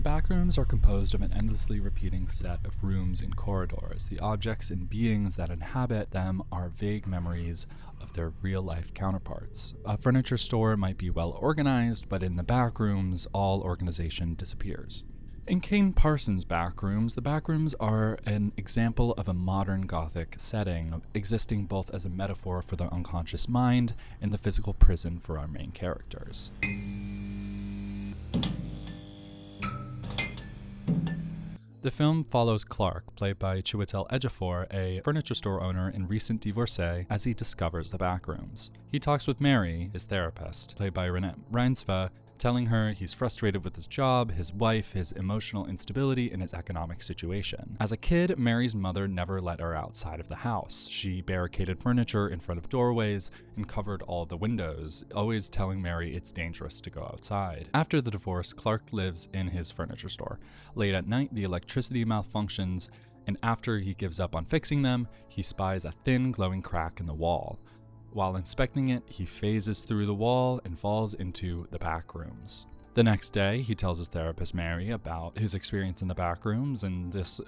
The backrooms are composed of an endlessly repeating set of rooms and corridors. The objects and beings that inhabit them are vague memories of their real-life counterparts. A furniture store might be well organized, but in the backrooms, all organization disappears. In Kane Parsons' Backrooms, the backrooms are an example of a modern Gothic setting, existing both as a metaphor for the unconscious mind and the physical prison for our main characters. The film follows Clark, played by Chiwetel Ejiofor, a furniture store owner and recent divorcee, as he discovers the backrooms. He talks with Mary, his therapist, played by Renette Reinsve, telling her he's frustrated with his job, his wife, his emotional instability, and his economic situation. As a kid, Mary's mother never let her outside of the house. She barricaded furniture in front of doorways and covered all the windows, always telling Mary it's dangerous to go outside. After the divorce, Clark lives in his furniture store. Late at night, the electricity malfunctions, and after he gives up on fixing them, he spies a thin, glowing crack in the wall. While inspecting it, he phases through the wall and falls into the back rooms. The next day, he tells his therapist Mary about his experience in the back rooms and this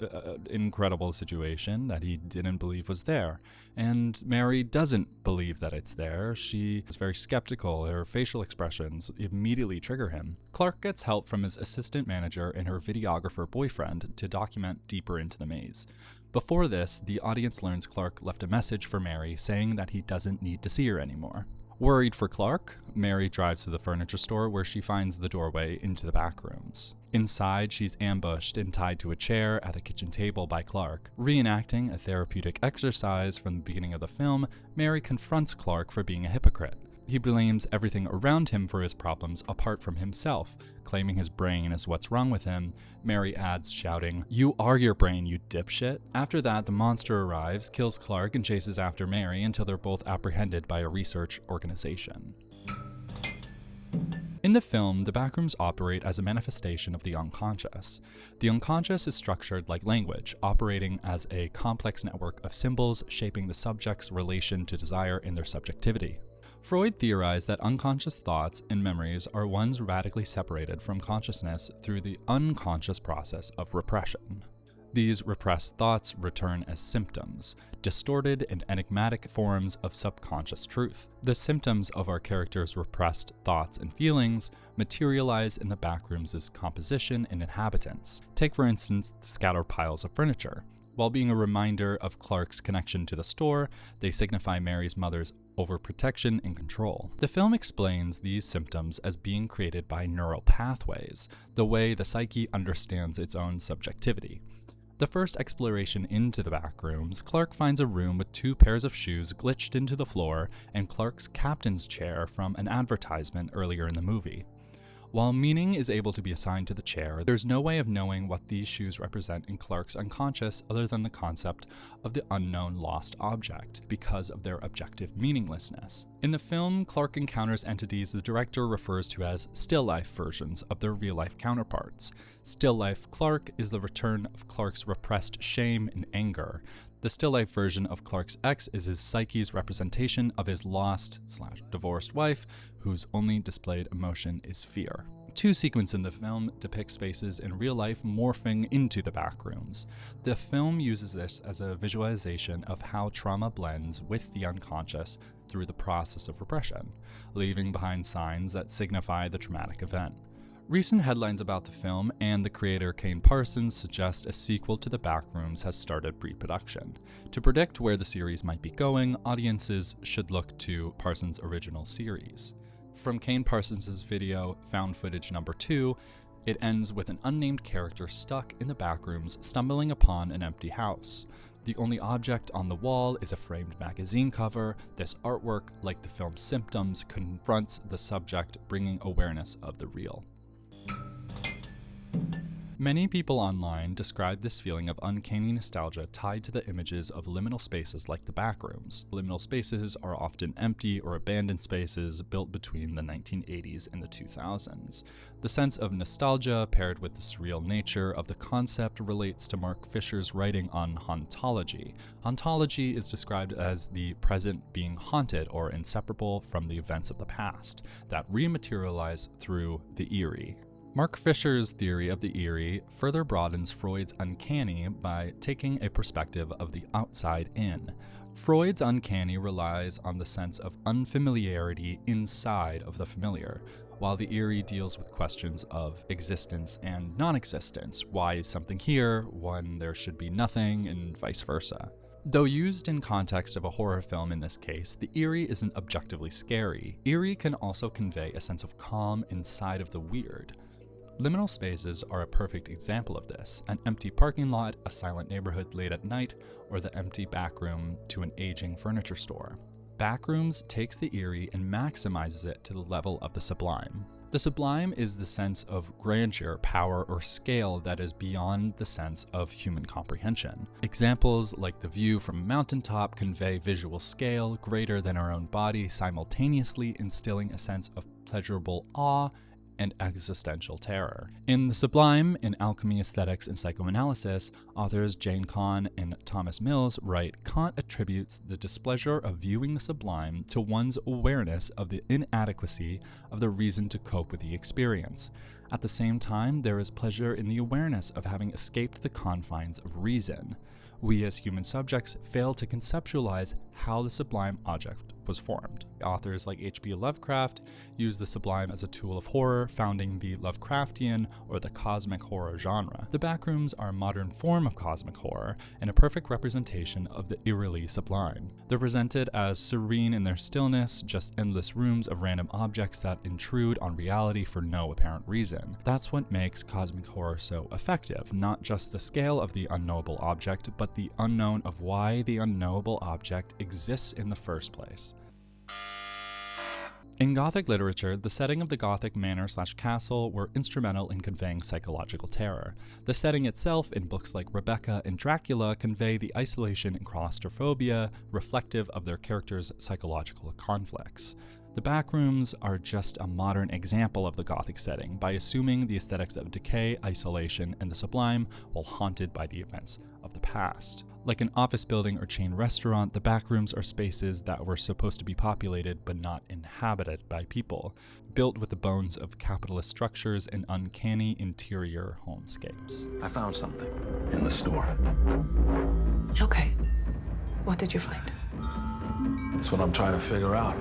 incredible situation that he didn't believe was there. And Mary doesn't believe that it's there. She is very skeptical. Her facial expressions immediately trigger him. Clark gets help from his assistant manager and her videographer boyfriend to document deeper into the maze. Before this, the audience learns Clark left a message for Mary saying that he doesn't need to see her anymore. Worried for Clark, Mary drives to the furniture store where she finds the doorway into the back rooms. Inside, she's ambushed and tied to a chair at a kitchen table by Clark. Reenacting a therapeutic exercise from the beginning of the film, Mary confronts Clark for being a hypocrite. He blames everything around him for his problems apart from himself, claiming his brain is what's wrong with him. Mary adds, shouting, "You are your brain, you dipshit." After that, the monster arrives, kills Clark, and chases after Mary until they're both apprehended by a research organization. In the film, the backrooms operate as a manifestation of the unconscious. The unconscious is structured like language, operating as a complex network of symbols shaping the subject's relation to desire and their subjectivity. Freud theorized that unconscious thoughts and memories are ones radically separated from consciousness through the unconscious process of repression. These repressed thoughts return as symptoms, distorted and enigmatic forms of subconscious truth. The symptoms of our characters' repressed thoughts and feelings materialize in the backrooms' composition and inhabitants. Take, for instance, the scattered piles of furniture. While being a reminder of Clark's connection to the store, they signify Mary's mother's overprotection and control. The film explains these symptoms as being created by neural pathways, the way the psyche understands its own subjectivity. The first exploration into the backrooms, Clark finds a room with 2 pairs of shoes glitched into the floor and Clark's captain's chair from an advertisement earlier in the movie. While meaning is able to be assigned to the chair, there's no way of knowing what these shoes represent in Clark's unconscious other than the concept of the unknown lost object, because of their objective meaninglessness. In the film, Clark encounters entities the director refers to as still-life versions of their real-life counterparts. Still-life Clark is the return of Clark's repressed shame and anger. The still-life version of Clark's ex is his psyche's representation of his lost/divorced wife, whose only displayed emotion is fear. 2 sequences in the film depict spaces in real life morphing into the backrooms. The film uses this as a visualization of how trauma blends with the unconscious through the process of repression, leaving behind signs that signify the traumatic event. Recent headlines about the film and the creator Kane Parsons suggest a sequel to The Backrooms has started pre-production. To predict where the series might be going, audiences should look to Parsons' original series. From Kane Parsons' video, Found Footage Number 2, it ends with an unnamed character stuck in the backrooms stumbling upon an empty house. The only object on the wall is a framed magazine cover. This artwork, like the film's symptoms, confronts the subject, bringing awareness of the real. Many people online describe this feeling of uncanny nostalgia tied to the images of liminal spaces like the backrooms. Liminal spaces are often empty or abandoned spaces built between the 1980s and the 2000s. The sense of nostalgia paired with the surreal nature of the concept relates to Mark Fisher's writing on hauntology. Hauntology is described as the present being haunted or inseparable from the events of the past that rematerialize through the eerie. Mark Fisher's theory of the eerie further broadens Freud's uncanny by taking a perspective of the outside in. Freud's uncanny relies on the sense of unfamiliarity inside of the familiar, while the eerie deals with questions of existence and non-existence. Why is something here when there should be nothing, and vice versa. Though used in context of a horror film in this case, the eerie isn't objectively scary. Eerie can also convey a sense of calm inside of the weird. Liminal spaces are a perfect example of this: an empty parking lot, a silent neighborhood late at night, or the empty backroom to an aging furniture store. Backrooms takes the eerie and maximizes it to the level of the sublime. The sublime is the sense of grandeur, power, or scale that is beyond the sense of human comprehension. Examples like the view from a mountaintop convey visual scale greater than our own body, simultaneously instilling a sense of pleasurable awe and existential terror. In The Sublime, in Alchemy, Aesthetics, and Psychoanalysis, authors Jane Kahn and Thomas Mills write, Kant attributes the displeasure of viewing the sublime to one's awareness of the inadequacy of the reason to cope with the experience. At the same time, there is pleasure in the awareness of having escaped the confines of reason. We as human subjects fail to conceptualize how the sublime object was formed. Authors like H.P. Lovecraft use the sublime as a tool of horror, founding the Lovecraftian or the cosmic horror genre. The Backrooms are a modern form of cosmic horror and a perfect representation of the eerily sublime. They're presented as serene in their stillness, just endless rooms of random objects that intrude on reality for no apparent reason. That's what makes cosmic horror so effective, not just the scale of the unknowable object, but the unknown of why the unknowable object exists in the first place. In Gothic literature, the setting of the Gothic manor/castle were instrumental in conveying psychological terror. The setting itself in books like Rebecca and Dracula convey the isolation and claustrophobia reflective of their characters' psychological conflicts. The Backrooms are just a modern example of the Gothic setting by assuming the aesthetics of decay, isolation, and the sublime while haunted by the events of the past. Like an office building or chain restaurant, the Backrooms are spaces that were supposed to be populated but not inhabited by people, built with the bones of capitalist structures and uncanny interior homescapes. I found something in the store. Okay. What did you find? That's what I'm trying to figure out.